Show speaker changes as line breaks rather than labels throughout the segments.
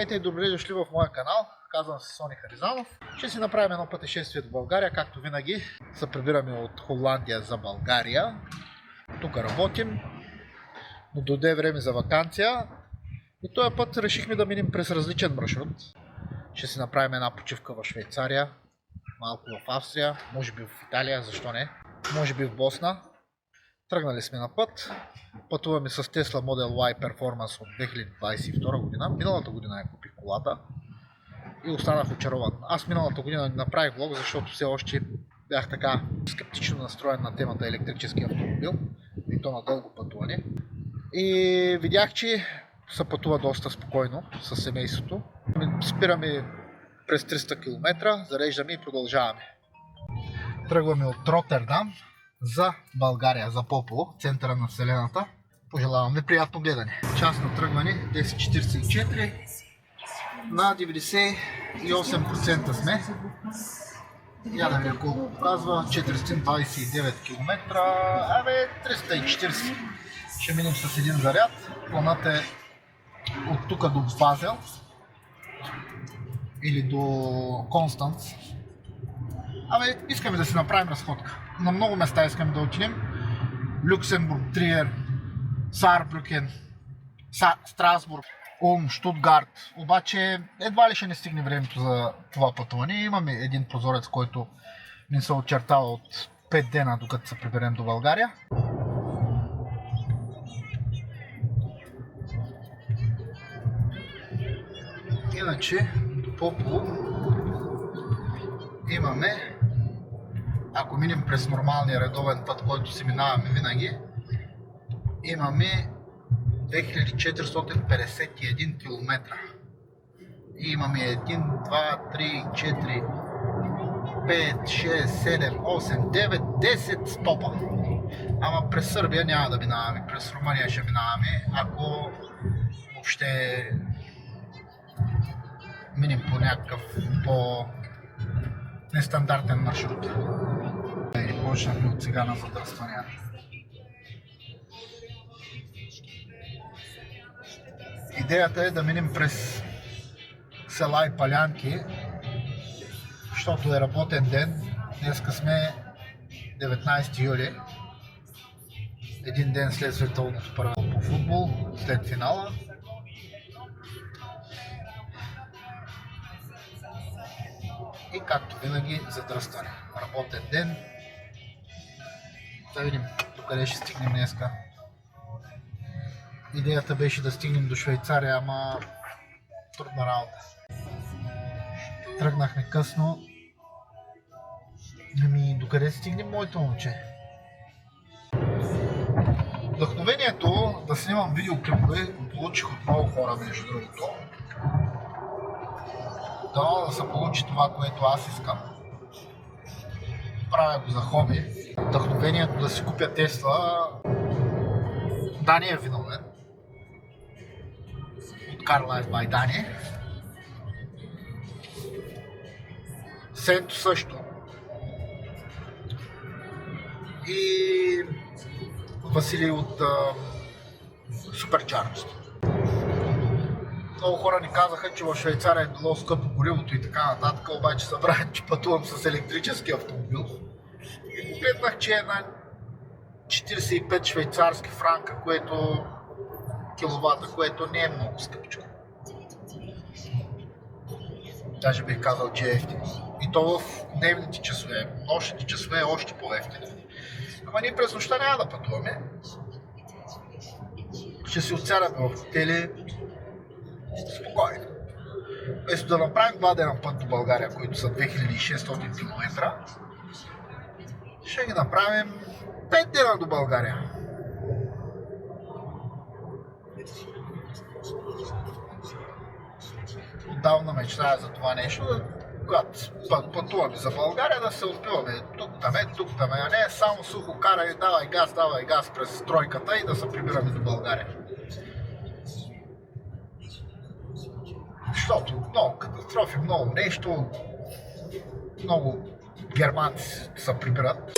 Здравейте и добре дошли в моя канал. Казвам се Сони Харизанов. Ще си направим едно пътешествие до България. Както винаги се прибираме от Холандия за България. Тук работим, но дойде време за ваканция. И този път решихме да минем през различен маршрут. Ще си направим една почивка в Швейцария, малко в Австрия, може би в Италия, защо не, може би в Босна. Тръгнали сме на път. Пътуваме с Tesla Model Y Performance от 2022 година. Миналата година я купих колата и останах очарован. Аз миналата година не направих влог, защото все още бях така скептично настроен на темата електрически автомобил и то на дълго пътуване. И видях, че се пътува доста спокойно с семейството. Спираме през 300 км, зареждаме и продължаваме. Тръгваме от Ротердам за България, за Попово, центъра на вселената. Пожелавам ви приятно гледане. Час на тръгване 10:44. На 98% сме. Я да видя колко показва. 429 км. 340. Ще минем с един заряд. Планът е от тук до Базел или до Констанц. Искаме да си направим разходка. На много места искаме да отидем. Люксембург, Триер, Саарбрюкен, Страсбург, Улм, Штутгарт. Обаче едва ли ще не стигне времето за това пътуване. Имаме един прозорец, който ни се очертава от 5 дена, докато се приберем до България. Иначе до Попово имаме, ако минем през нормалния редовен път, който си минаваме винаги, имаме 2451 км. И имаме 1, 2, 3, 4, 5, 6, 7, 8, 9, 10 стопа. Ама през Сърбия няма да минаваме, през Румъния ще минаваме, ако въобще минем по някакъв нестандартен маршрут. И почнахме от сега на задръстванията. Идеята е да минем през села и полянки, защото е работен ден. Днеска сме 19 юли, един ден след световното първенство по футбол, след финала. И както винаги задръстване. Работен ден. Да видим докъде ще стигнем днеска. Идеята беше да стигнем до Швейцария, ама трудна работа. Тръгнахме късно. Докъде стигнем, моето момче? Вдъхновението да снимам видеоклипове го получих от много хора, между другото. Да се получи това, което аз искам. Правя го за хоби. Вдъхновението да си купя Тесла, Дани е виновен. От Car Life by Дани. Сенто също. И Василий от Supercharged. Много хора ни казаха, че в Швейцария е било скъпо горивото и така нататък, обаче събрах, че пътувам с електрически автомобил. И погледнах, че е на 45 швейцарски франка, което киловата, което не е много скъпичко. Даже бих казал, че е ефтино. И то в дневните часове, нощните часове е още по-ефтино. Ама ние през нощта няма да пътуваме. Ще си отсядаме в хотели. Спокойно. Вместо да направим 2 дена път до България, които са 2600 км, ще ги направим 5 дена до България. Отдавна мечтая за това нещо, когато пътуваме за България, да се отбиваме тук там, а не само сухо каране, давай газ през тройката и да се прибираме до България. Защото много катастрофи, много нещо, много германци се прибират.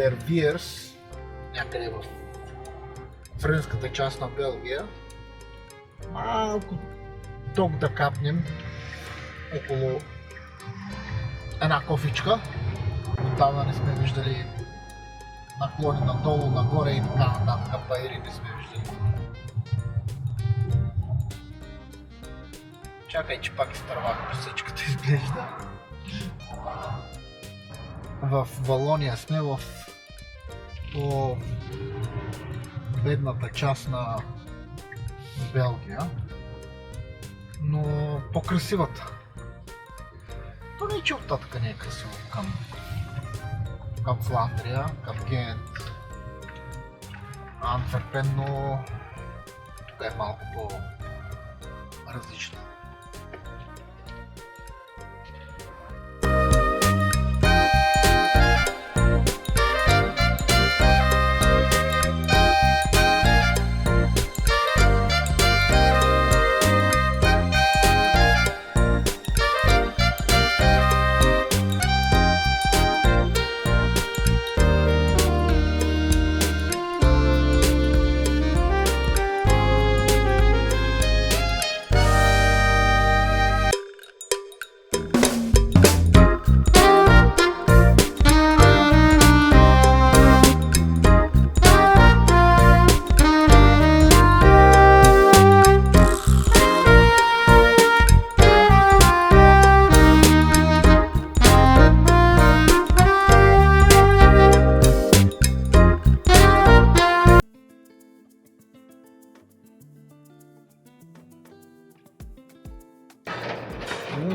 Вервиерс, някъде в френската част на Белгия. Малко ток да капнем около една кофичка. Отдавна не сме виждали наклони надолу, нагоре и така нататък. Баири не сме виждали. Чакай, че пак изтървах пресечката, изглежда. В Валония сме, в по-бедната част на Белгия, но по-красивата. То не е, че оттатък не е красиво към Фландрия, към Гент, Антверпен, но тук е малко по-различно.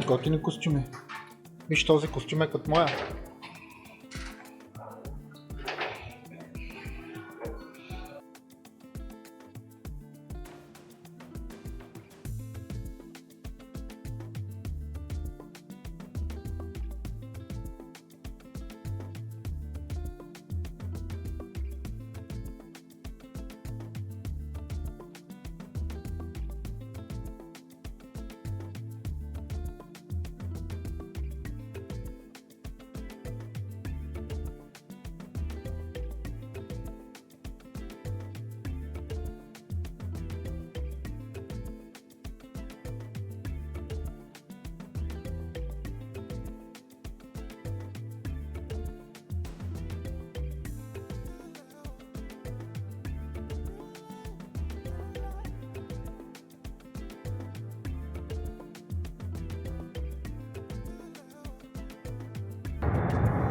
Готини костюми. Виж, този костюм е като моя.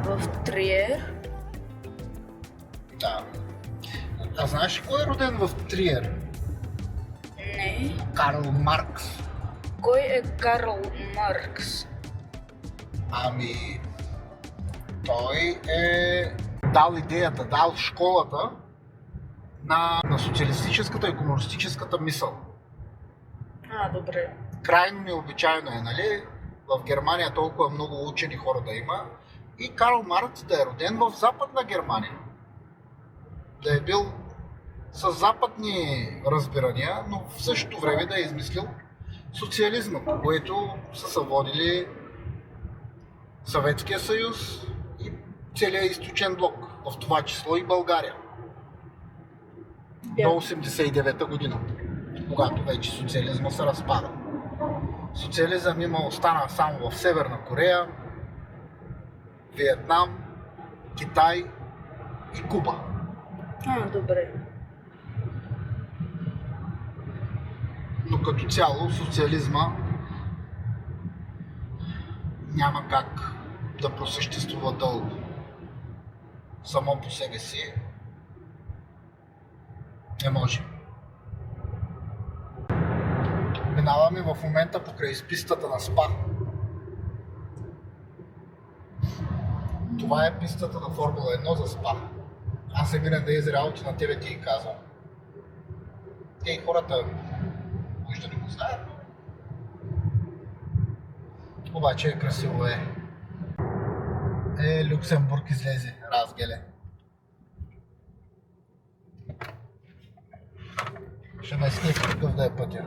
В Триер?
Да. А знаеш ли кой е роден в Триер?
Не.
Карл Маркс.
Кой е Карл Маркс?
Ами, той е дал идеята, дал школата на социалистическата и комунистическата мисъл.
Добре.
Крайно необичайно е, нали? В Германия толкова много учени хора да има и Карл Маркс да е роден в Западна Германия. Да е бил с западни разбирания, но в същото време да е измислил социализма, по което са съводили Съветския съюз и целият източен блок, в това число и България. До 1989 година, когато вече социализма се разпада. Социализъм остана само в Северна Корея, Виетнам, Китай и Куба.
Добре.
Но като цяло социализма няма как да просъществува дълго. Само по себе си не може. Минаваме в момента покрай пистата на СПА. Това е пистата на Формула 1 за СПА. Аз се мина да Израел, че на тебе ти казвам. Те и хората може да не го знаят. Обаче е красиво Люксембург излезе, разгеле. Ще ме сниха какъв да е пътя.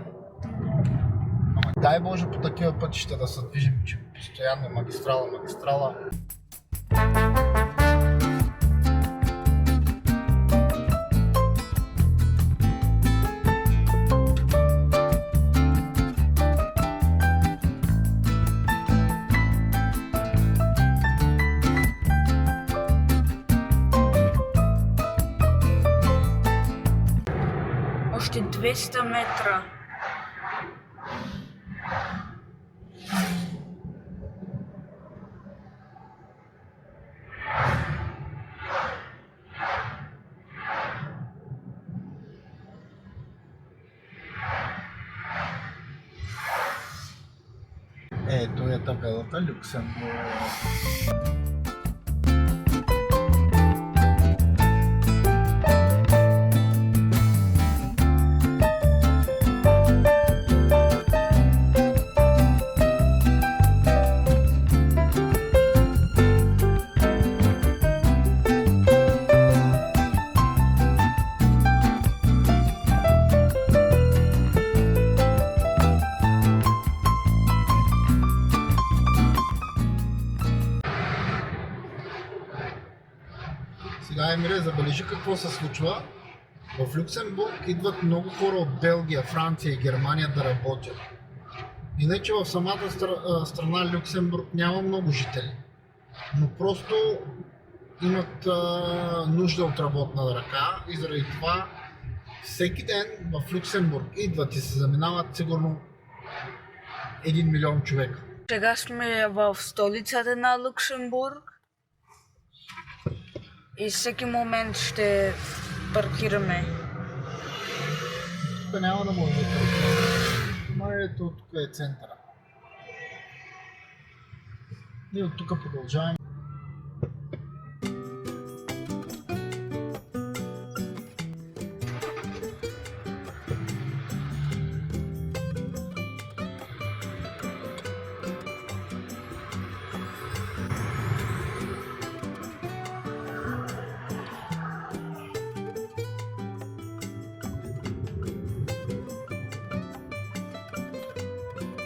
Дай Боже по такива пътища да се движим, че постоянно магистрала.
Още 200 метра.
Ето е табелата Люксембург. Сега, Емире, забележи какво се случва. В Люксембург идват много хора от Белгия, Франция и Германия да работят. Иначе в самата страна Люксембург няма много жители. Но просто имат нужда от работна ръка и заради това всеки ден в Люксембург идват и се заминават сигурно 1 милион човека.
Сега сме в столицата на Люксембург. И всеки момент ще паркираме.
Тук няма да може да паркираме. Но ето тук е центъра. И от тук продължаваме.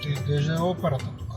Изглежда операта тук.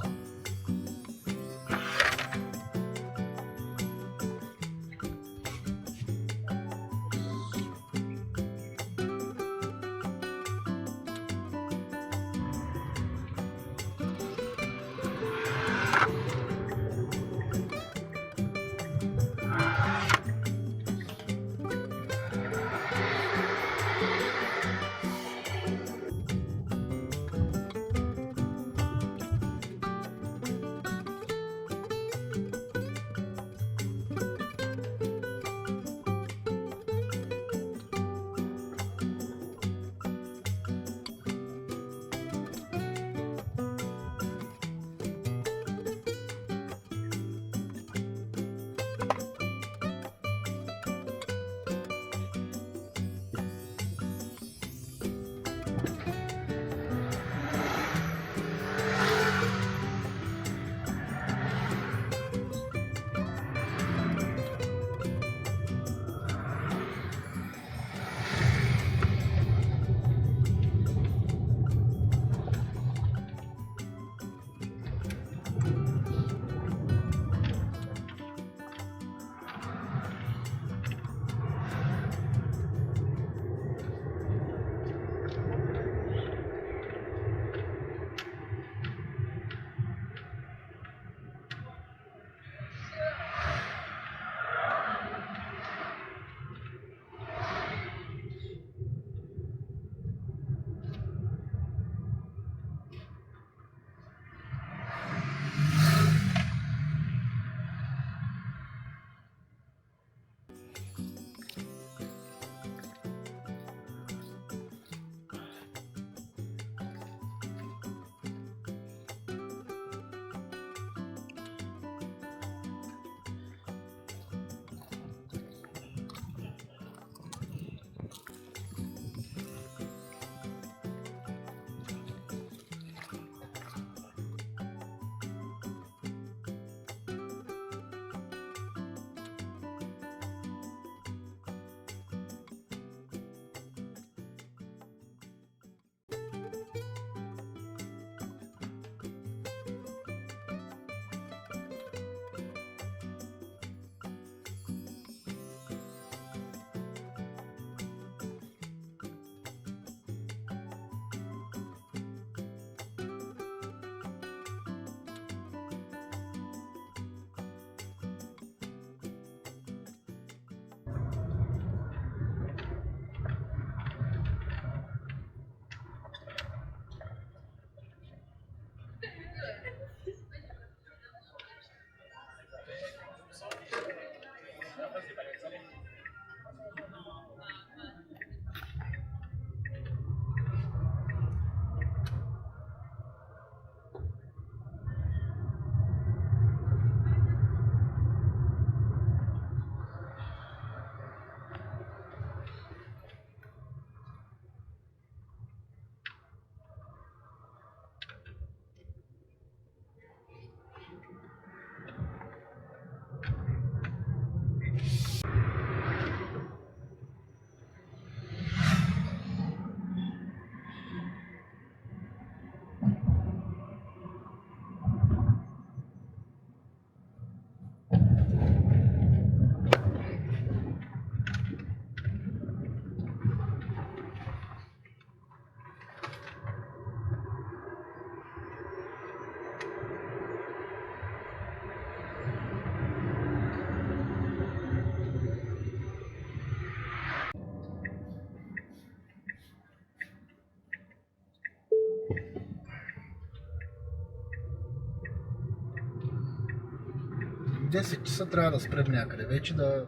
10 часа трябва да спрем някъде вече да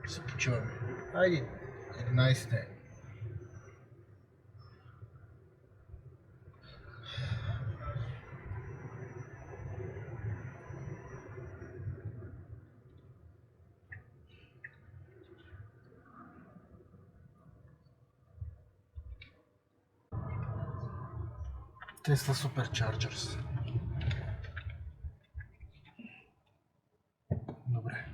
се почиваме. Айде, 11 е. Tesla Superchargers. Добре.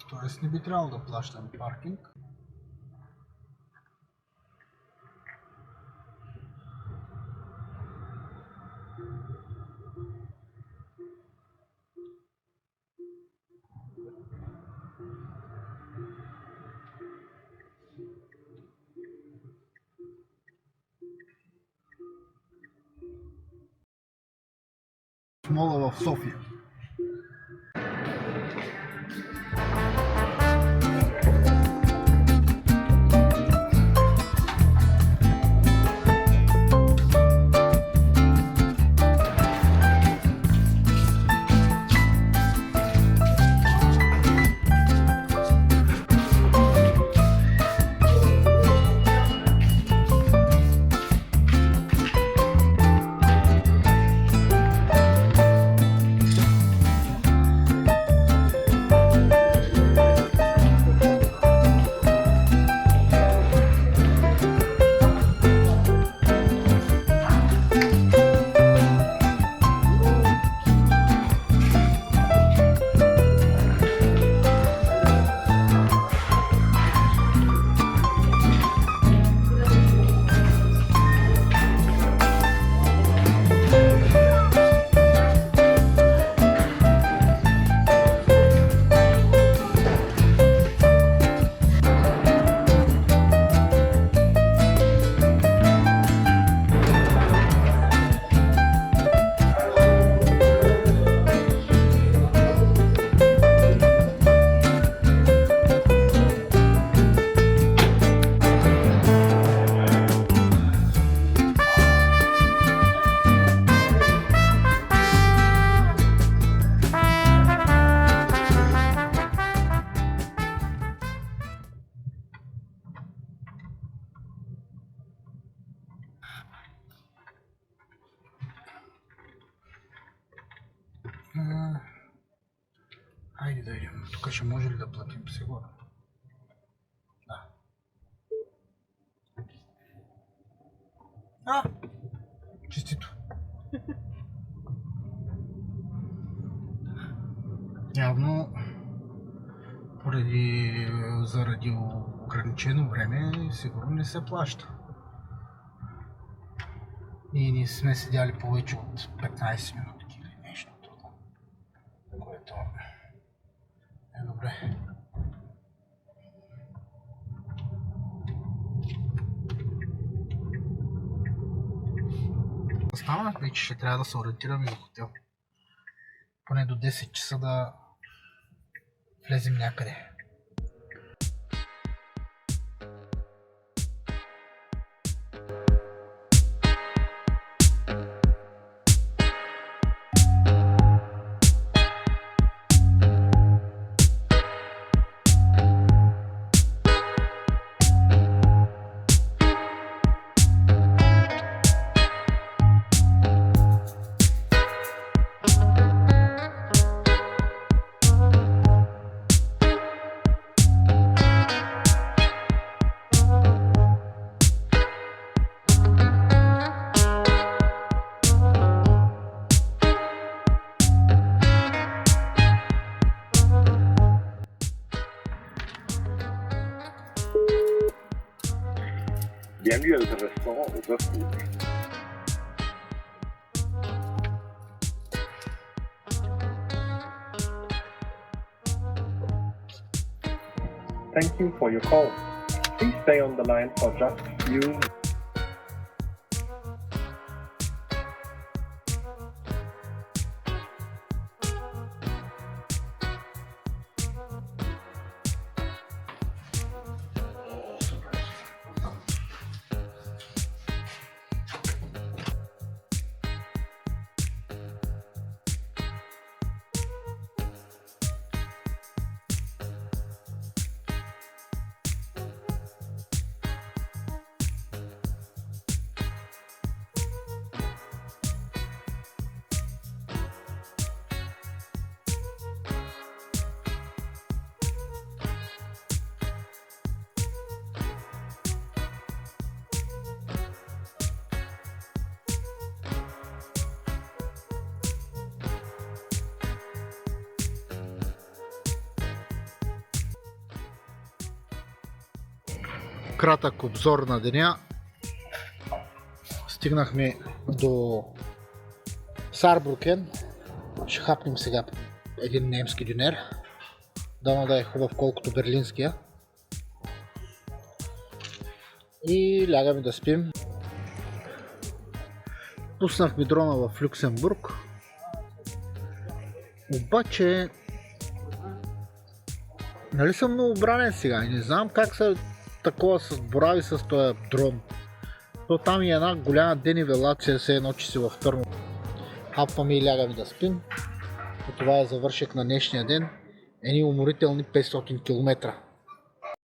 Тоест не би трябвало да плащам паркинг. Мола в София. Хайде да идем. Тук ще може ли да платим сигурно? Да. Честито. Явно заради ограничено време сигурно не се плаща. Ние не сме седяли повече от 15 минути или нещо тук, което е добре. Стана, вече ще трябва да се ориентираме за хотел. Поне до 10 часа да влезем някъде.
Bienvenue à notre restaurant au bœuf rouge. Thank you for your call. Please stay on the line for just a few.
кратък обзор на деня. Стигнахме до Сарбрукен. Ще хапнем сега един немски дюнер. Дано да е хубав колкото берлинския. И лягаме да спим. Пуснахме дрона в Люксембург. Обаче нали съм новобранен сега и не знам как са такова с борави с този дрон. То там е една голяма денивелация, все едно, че си във Търново. Хапваме и лягаме да спим. И това е завършек на днешния ден. Едни уморителни 500 км.